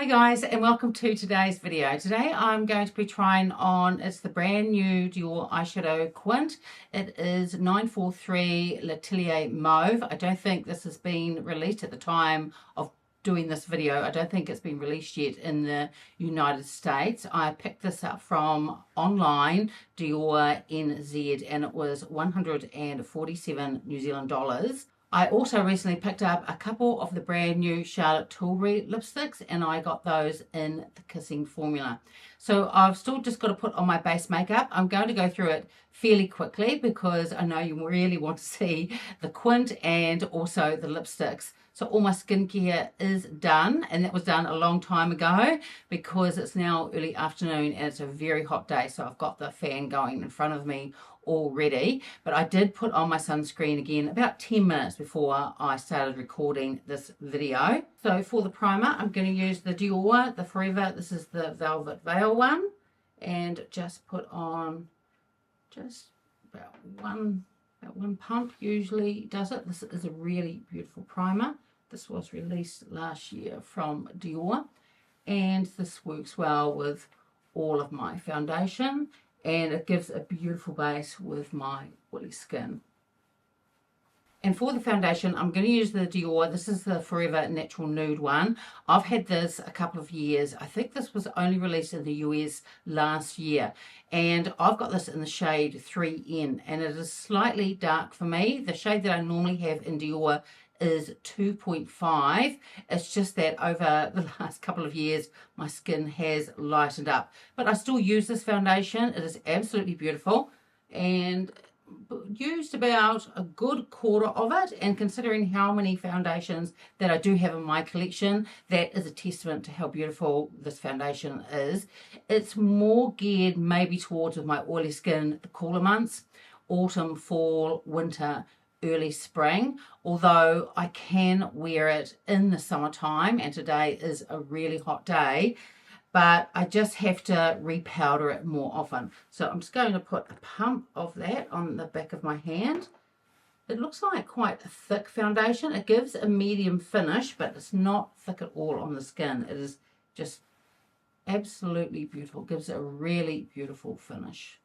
Hi guys, and welcome to today's video. Today I'm going to be trying on, it's the brand new Dior Eyeshadow Quint. It is 943 L'Atelier Mauve. I don't think this has been released at the time of doing this video. I don't think it's been released yet in the United States. I picked this up from online, Dior NZ, and it was 147 New Zealand dollars. I also recently picked up a couple of the brand new Charlotte Tilbury lipsticks, and I got those in the Kissing formula. So I've still just got to put on my base makeup. I'm going to go through it fairly quickly because I know you really want to see the Quint and also the lipsticks. So all my skincare is done, and that was done a long time ago because it's now early afternoon and it's a very hot day. So I've got the fan going in front of me already, but I did put on my sunscreen again about 10 minutes before I started recording this video. So for the primer, I'm going to use the Dior, the Forever, this is the Velvet Veil one, and just put on just about one pump usually does it. This is a really beautiful primer. This was released last year from Dior, and this works well with all of my foundation, and it gives a beautiful base with my oily skin. And for the foundation, I'm going to use the Dior. This is the Forever Natural Nude one. I've had this a couple of years. I think this was only released in the US last year. And I've got this in the shade 3N, and it is slightly dark for me. The shade that I normally have in Dior is 2.5. It's just that over the last couple of years, my skin has lightened up. But I still use this foundation. It is absolutely beautiful, and used about a good quarter of it, and considering how many foundations that I do have in my collection, that is a testament to how beautiful this foundation is. It's more geared maybe towards with my oily skin, the cooler months, autumn, fall, winter, early spring, although I can wear it in the summertime, and today is a really hot day, but I just have to repowder it more often. So I'm just going to put a pump of that on the back of my hand. It looks like quite a thick foundation. It gives a medium finish, but it's not thick at all on the skin. It is just absolutely beautiful. It gives a really beautiful finish.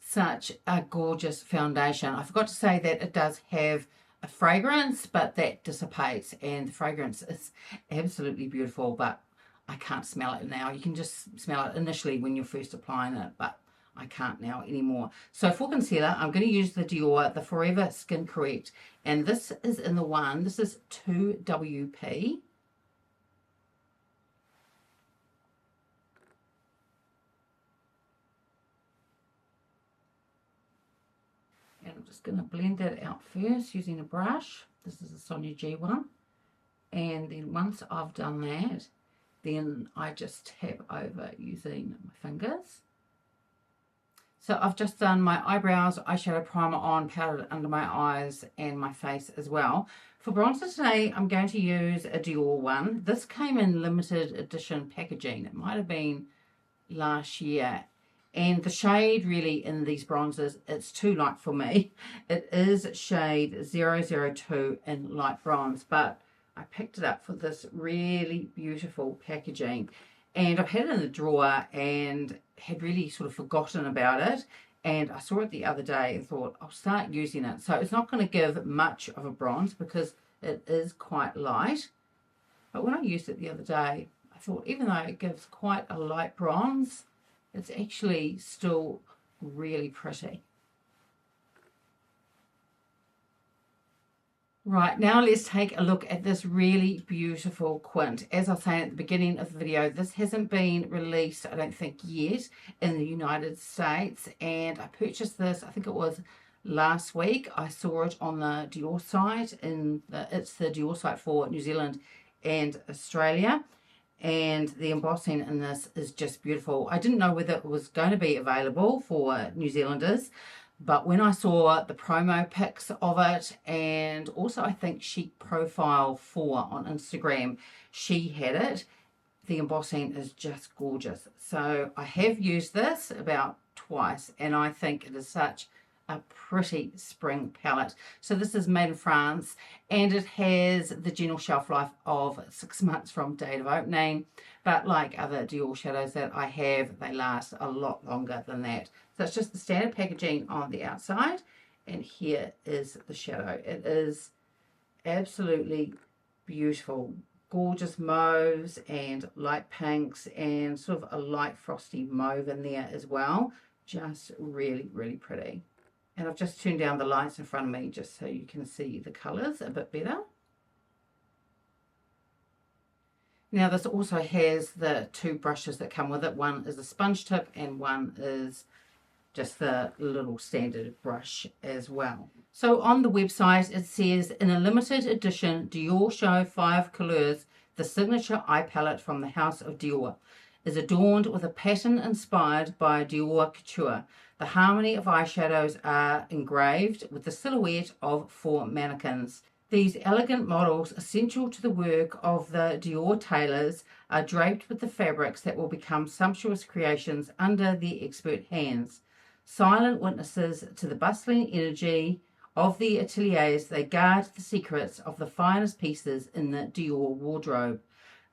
Such a gorgeous foundation. I forgot to say that it does have a fragrance, but that dissipates, and the fragrance is absolutely beautiful, but I can't smell it now. You can just smell it initially when you're first applying it, but I can't now anymore. So for concealer, I'm going to use the Dior, the Forever Skin Correct, and this is in the one, this is 2WP. And I'm just going to blend that out first using a brush. This is a Sonia G one. And then once I've done that, then I just tap over using my fingers. So I've just done my eyebrows, eyeshadow primer on, powdered under my eyes and my face as well. For bronzer today, I'm going to use a Dior one. This came in limited edition packaging. It might have been last year. And the shade really in these bronzers, it's too light for me. It is shade 002 in light bronze, but I picked it up for this really beautiful packaging. And I've had it in the drawer and had really sort of forgotten about it. And I saw it the other day and thought, I'll start using it. So it's not going to give much of a bronze because it is quite light. But when I used it the other day, I thought even though it gives quite a light bronze, it's actually still really pretty. Right, now let's take a look at this really beautiful Quint. As I was saying at the beginning of the video, this hasn't been released, I don't think, yet in the United States. And I purchased this, I think it was last week. I saw it on the Dior site. It's the Dior site for New Zealand and Australia. And the embossing in this is just beautiful. I didn't know whether it was going to be available for New Zealanders, but when I saw the promo pics of it, and also I think Chic Profile 4 on Instagram, she had it. The embossing is just gorgeous. So I have used this about twice, and I think it is such a pretty spring palette. So this is made in France, and it has the general shelf life of 6 months from date of opening, but like other Dior shadows that I have, they last a lot longer than that. So it's just the standard packaging on the outside, and here is the shadow. It is absolutely beautiful. Gorgeous mauves and light pinks and sort of a light frosty mauve in there as well. Just really, really pretty. And I've just turned down the lights in front of me just so you can see the colours a bit better. Now this also has the 2 brushes that come with it. One is a sponge tip and one is just the little standard brush as well. So on the website it says, in a limited edition Dior Show 5 Couleurs, the signature eye palette from the House of Dior is adorned with a pattern inspired by Dior couture. The harmony of eyeshadows are engraved with the silhouette of 4 mannequins. These elegant models, essential to the work of the Dior tailors, are draped with the fabrics that will become sumptuous creations under the expert hands. Silent witnesses to the bustling energy of the ateliers, they guard the secrets of the finest pieces in the Dior wardrobe.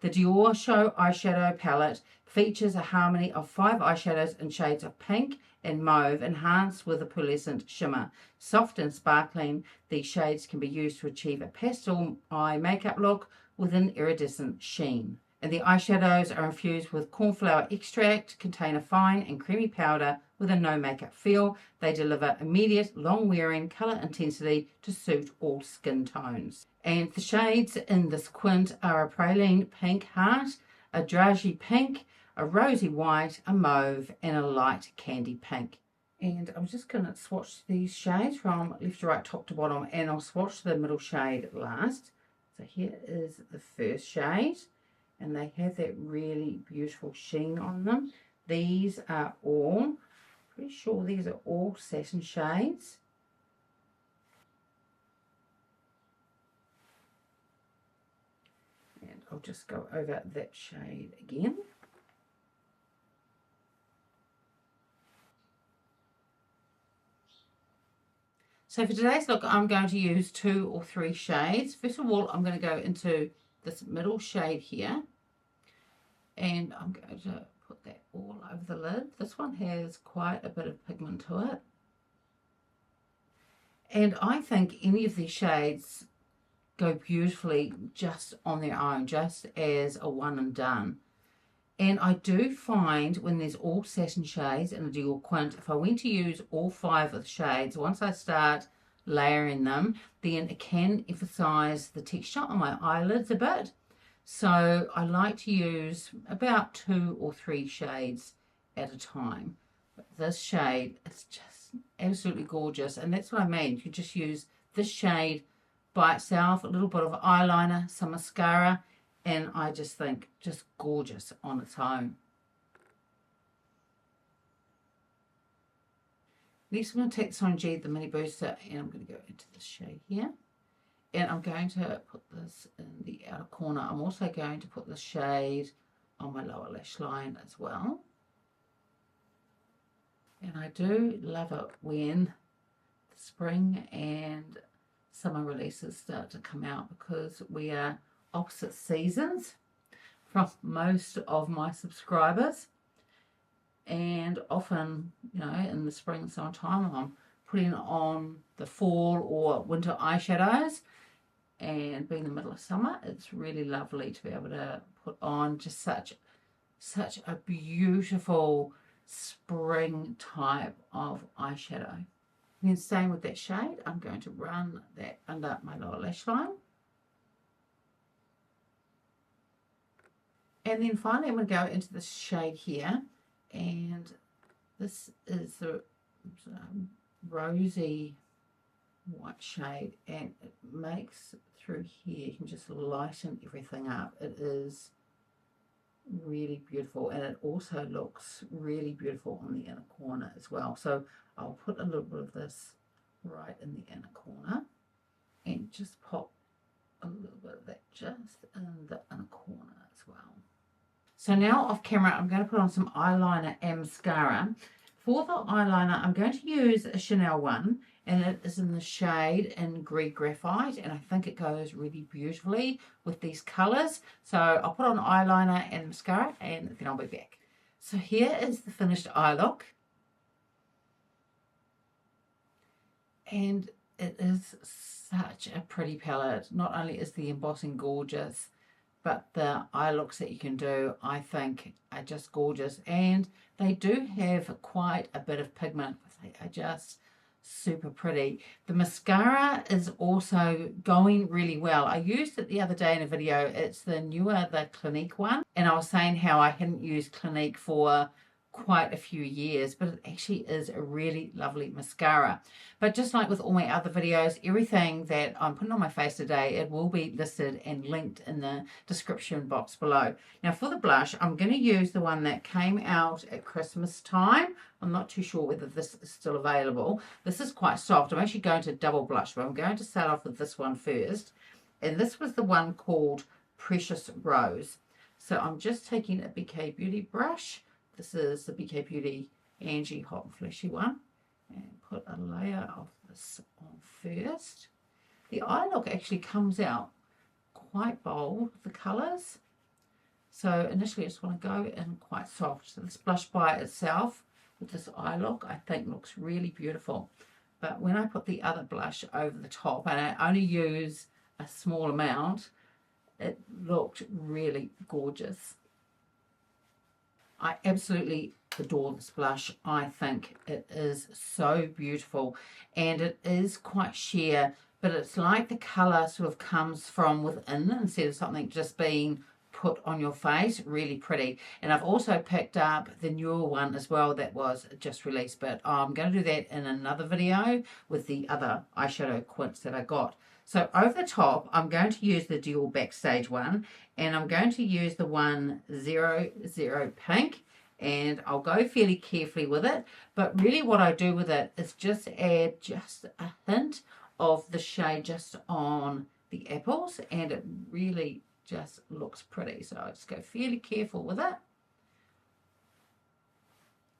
The Dior Show eyeshadow palette features a harmony of 5 eyeshadows in shades of pink and mauve, enhanced with a pearlescent shimmer. Soft and sparkling, these shades can be used to achieve a pastel eye makeup look with an iridescent sheen. And the eyeshadows are infused with cornflower extract, contain a fine and creamy powder with a no makeup feel. They deliver immediate, long-wearing colour intensity to suit all skin tones. And the shades in this quint are a praline pink heart, a dragey pink, a rosy white, a mauve, and a light candy pink. And I'm just going to swatch these shades from left to right, top to bottom, and I'll swatch the middle shade last. So here is the first shade, and they have that really beautiful sheen on them. These are all, pretty sure these are all satin shades. And I'll just go over that shade again. So for today's look, I'm going to use 2 or 3 shades. First of all, I'm going to go into this middle shade here, and I'm going to put that all over the lid. This one has quite a bit of pigment to it, and I think any of these shades go beautifully just on their own, just as a one and done. And I do find when there's all satin shades in a Dior Quint, if I went to use all 5 of the shades, once I start layering them, then it can emphasize the texture on my eyelids a bit. So I like to use about 2 or 3 shades at a time. But this shade is just absolutely gorgeous, and that's what I mean. You just use this shade by itself, a little bit of eyeliner, some mascara, and I just think just gorgeous on its own. Next, I'm going to take the Sonia the mini booster, and I'm going to go into this shade here. And I'm going to put this in the outer corner. I'm also going to put this shade on my lower lash line as well. And I do love it when the spring and summer releases start to come out, because we are opposite seasons from most of my subscribers, and often, you know, in the spring and summertime I'm putting on the fall or winter eyeshadows, and being in the middle of summer, it's really lovely to be able to put on just such a beautiful spring type of eyeshadow. And then staying with that shade, I'm going to run that under my lower lash line. And then finally I'm going to go into this shade here, and this is the rosy white shade, and it makes through here, you can just lighten everything up. It is really beautiful, and it also looks really beautiful on the inner corner as well. So I'll put a little bit of this right in the inner corner, and just pop a little bit of that just in the inner corner as well. So now off camera, I'm going to put on some eyeliner and mascara. For the eyeliner, I'm going to use a Chanel one, and it is in the shade in Grey Graphite, and I think it goes really beautifully with these colours. So I'll put on eyeliner and mascara, and then I'll be back. So here is the finished eye look. And it is such a pretty palette. Not only is the embossing gorgeous, but the eye looks that you can do, I think, are just gorgeous. And they do have quite a bit of pigment, but they are just super pretty. The mascara is also going really well. I used it the other day in a video. It's the newer, the Clinique one. And I was saying how I hadn't used Clinique for quite a few years, but it actually is a really lovely mascara. But just like with all my other videos, everything that I'm putting on my face today, it will be listed and linked in the description box below. Now for the blush, I'm going to use the one that came out at Christmas time. I'm not too sure whether this is still available. This is quite soft. I'm actually going to double blush, but I'm going to start off with this one first. And this was the one called Precious Rose. So I'm just taking a BK Beauty brush. This is the BK Beauty Angie Hot and Fleshy one. And put a layer of this on first. The eye look actually comes out quite bold, the colours. So initially I just want to go in quite soft. So this blush by itself with this eye look I think looks really beautiful. But when I put the other blush over the top, and I only use a small amount, it looked really gorgeous. I absolutely adore this blush. I think it is so beautiful, and it is quite sheer, but it's like the colour sort of comes from within instead of something just being put on your face. Really pretty. And I've also picked up the newer one as well that was just released, but I'm going to do that in another video with the other eyeshadow quints that I got. So over the top, I'm going to use the Dior Backstage one, and I'm going to use the one 00 Pink, and I'll go fairly carefully with it. But really what I do with it is just add just a hint of the shade just on the apples, and it really just looks pretty. So I just go fairly careful with it.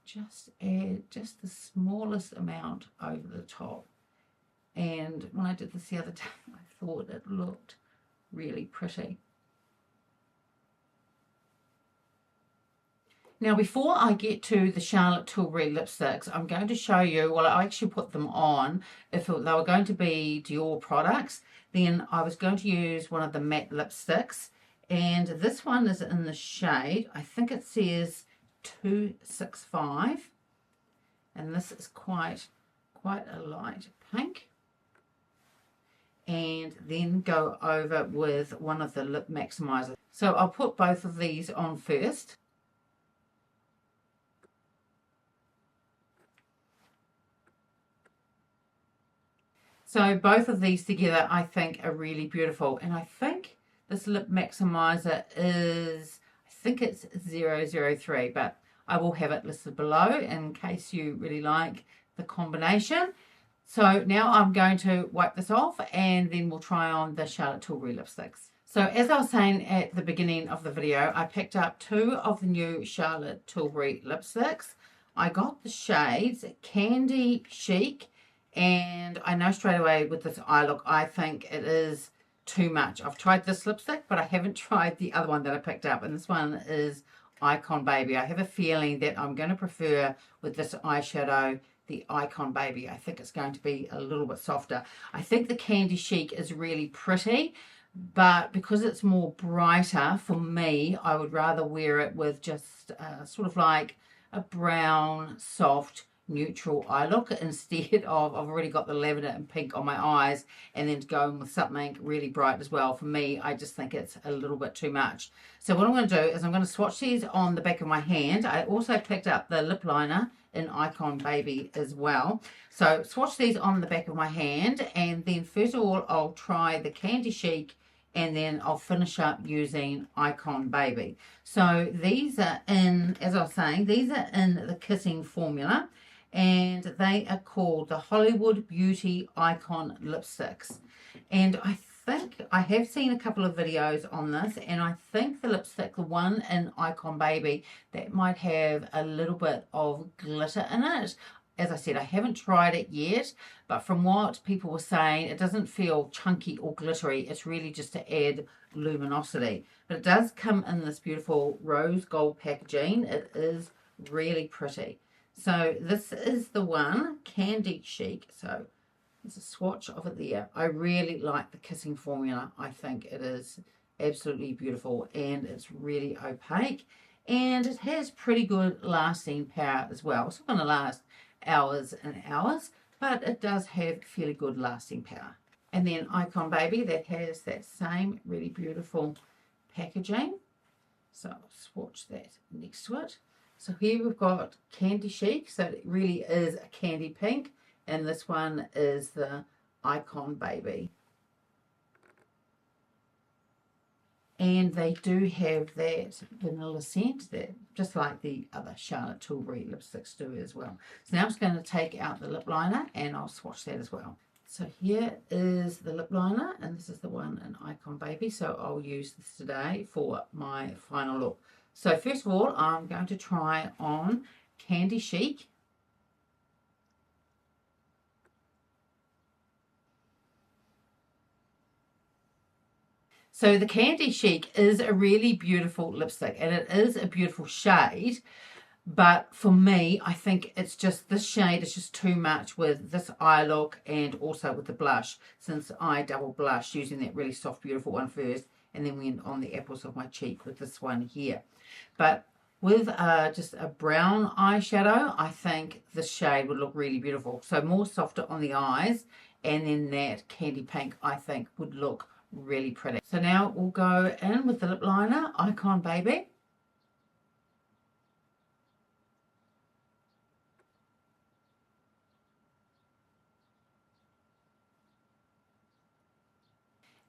Just add just the smallest amount over the top. And when I did this the other day, I thought it looked really pretty. Now, before I get to the Charlotte Tilbury lipsticks, I'm going to show you, well, I actually put them on. If they were going to be Dior products, then I was going to use one of the matte lipsticks. And this one is in the shade, I think it says 265. And this is quite a light pink. And then go over with one of the lip maximizers. So I'll put both of these on first. So both of these together I think are really beautiful. And I think this lip maximizer is, I think it's 003, but I will have it listed below in case you really like the combination. So now I'm going to wipe this off, and then we'll try on the Charlotte Tilbury lipsticks. So as I was saying at the beginning of the video, I picked up two of the new Charlotte Tilbury lipsticks. I got the shades Candy Chic, and I know straight away with this eye look, I think it is too much. I've tried this lipstick, but I haven't tried the other one that I picked up, and this one is Icon Baby. I have a feeling that I'm going to prefer with this eyeshadow the Icon Baby. I think it's going to be a little bit softer. I think the Candy Chic is really pretty, but because it's more brighter, for me, I would rather wear it with just sort of like a brown, soft, neutral eye look instead of, I've already got the lavender and pink on my eyes, and then to go in with something really bright as well. For me, I just think it's a little bit too much. So what I'm going to do is I'm going to swatch these on the back of my hand. I also picked up the lip liner in Icon Baby as well. So swatch these on the back of my hand, and then first of all I'll try the Candy Chic, and then I'll finish up using Icon Baby. So these are in, as I was saying, these are in the Kissing formula, and they are called the Hollywood Beauty Icon Lipsticks. And I think I have seen a couple of videos on this, and I think the lipstick, the one in Icon Baby, that might have a little bit of glitter in it. As I said, I haven't tried it yet, but from what people were saying, it doesn't feel chunky or glittery. It's really just to add luminosity. But it does come in this beautiful rose gold packaging. It is really pretty. So this is the one, Candy Chic. So there's a swatch of it there. I really like the kissing formula. I think it is absolutely beautiful, and it's really opaque, and it has pretty good lasting power as well. It's not going to last hours and hours, but it does have fairly good lasting power. And then Icon Baby, that has that same really beautiful packaging. So I'll swatch that next to it. So here we've got Candy Chic, so it really is a candy pink, and this one is the Icon Baby. And they do have that vanilla scent, that just like the other Charlotte Tilbury lipsticks do as well. So now I'm just going to take out the lip liner, and I'll swatch that as well. So here is the lip liner, and this is the one in Icon Baby. So I'll use this today for my final look. So first of all, I'm going to try on Candy Chic. So the Candy Chic is a really beautiful lipstick, and it is a beautiful shade. But for me, I think it's just, this shade is just too much with this eye look and also with the blush, since I double blush using that really soft, beautiful one first, and then went on the apples of my cheek with this one here. But with just a brown eyeshadow, I think this shade would look really beautiful. So more softer on the eyes, and then that candy pink, I think, would look really pretty. So now we'll go in with the lip liner, Icon Baby.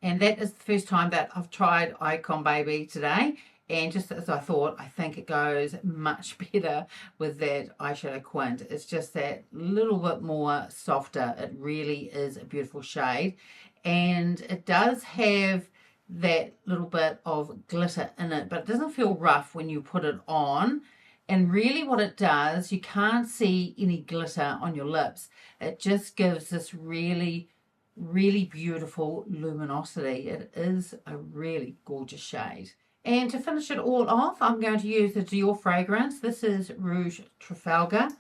And that is the first time that I've tried Icon Baby today. And just as I thought, I think it goes much better with that eyeshadow Quint. It's just that little bit more softer. It really is a beautiful shade. And it does have that little bit of glitter in it, but it doesn't feel rough when you put it on. And really what it does, you can't see any glitter on your lips. It just gives this really beautiful luminosity. It is a really gorgeous shade. And to finish it all off, I'm going to use the Dior fragrance. This is Rouge Trafalger.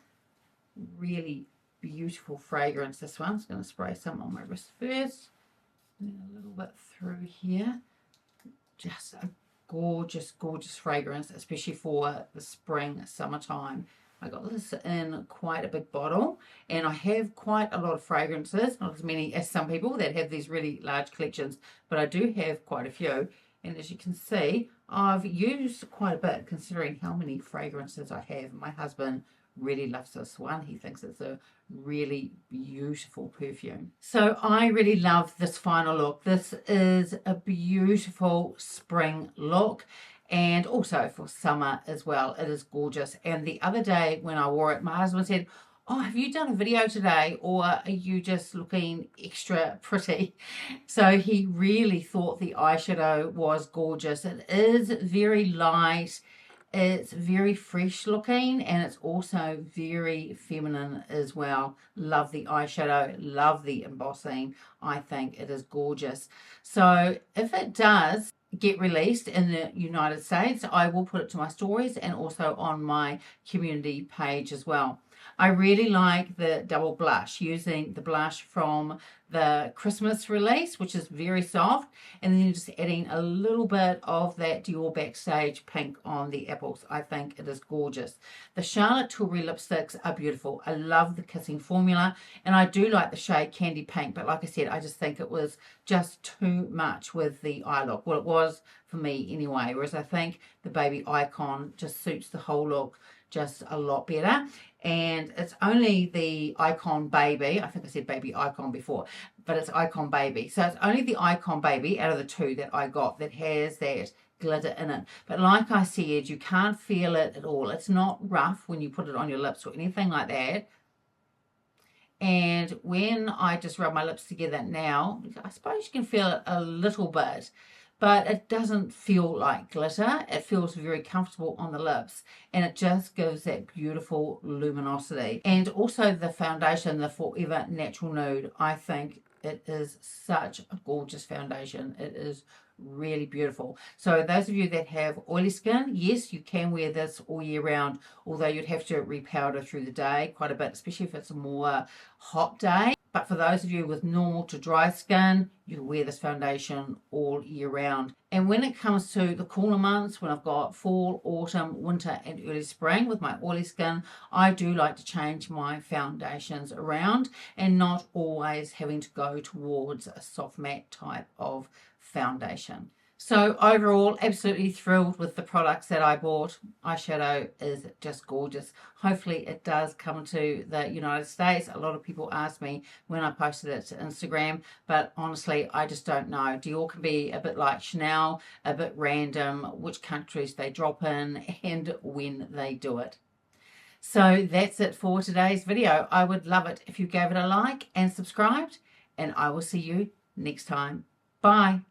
Really beautiful fragrance, this one. I'm just going to spray some on my wrist first, and then a little bit through here. Just a gorgeous fragrance, especially for the spring, summertime. I got this in quite a big bottle, and I have quite a lot of fragrances, not as many as some people that have these really large collections, but I do have quite a few. And as you can see, I've used quite a bit considering how many fragrances I have. My husband really loves this one. He thinks it's a really beautiful perfume. So I really love this final look. This is a beautiful spring look, and also for summer as well. It is gorgeous. And the other day when I wore it, my husband said, "Oh, have you done a video today, or are you just looking extra pretty?" So he really thought the eyeshadow was gorgeous. It is very light. It's very fresh looking, and it's also very feminine as well. Love the eyeshadow, love the embossing. I think it is gorgeous. So if it does get released in the United States, I will put it to my stories and also on my community page as well. I really like the double blush, using the blush from the Christmas release, which is very soft, and then just adding a little bit of that Dior Backstage pink on the apples. I think it is gorgeous. The Charlotte Tilbury lipsticks are beautiful. I love the kissing formula, and I do like the shade Candy Pink, but like I said, I just think it was just too much with the eye look. Well, it was for me anyway, whereas I think the Baby Icon just suits the whole look just a lot better. And it's only the Icon Baby, I think I said Baby Icon before, but it's Icon Baby. So it's only the Icon Baby out of the two that I got that has that glitter in it. But like I said, you can't feel it at all. It's not rough when you put it on your lips or anything like that. And when I just rub my lips together now, I suppose you can feel it a little bit, but it doesn't feel like glitter. It feels very comfortable on the lips, and it just gives that beautiful luminosity. And also the foundation, the Forever Natural Nude, I think it is such a gorgeous foundation. It is really beautiful. So those of you that have oily skin, yes, you can wear this all year round, although you'd have to repowder through the day quite a bit, especially if it's a more hot day. But for those of you with normal to dry skin, you can wear this foundation all year round. And when it comes to the cooler months, when I've got fall, autumn, winter, and early spring with my oily skin, I do like to change my foundations around and not always having to go towards a soft matte type of foundation. So overall, absolutely thrilled with the products that I bought. Eyeshadow is just gorgeous. Hopefully it does come to the United States. A lot of people ask me when I posted it to Instagram, but honestly, I just don't know. Dior can be a bit like Chanel, a bit random, which countries they drop in and when they do it. So that's it for today's video. I would love it if you gave it a like and subscribed, and I will see you next time. Bye.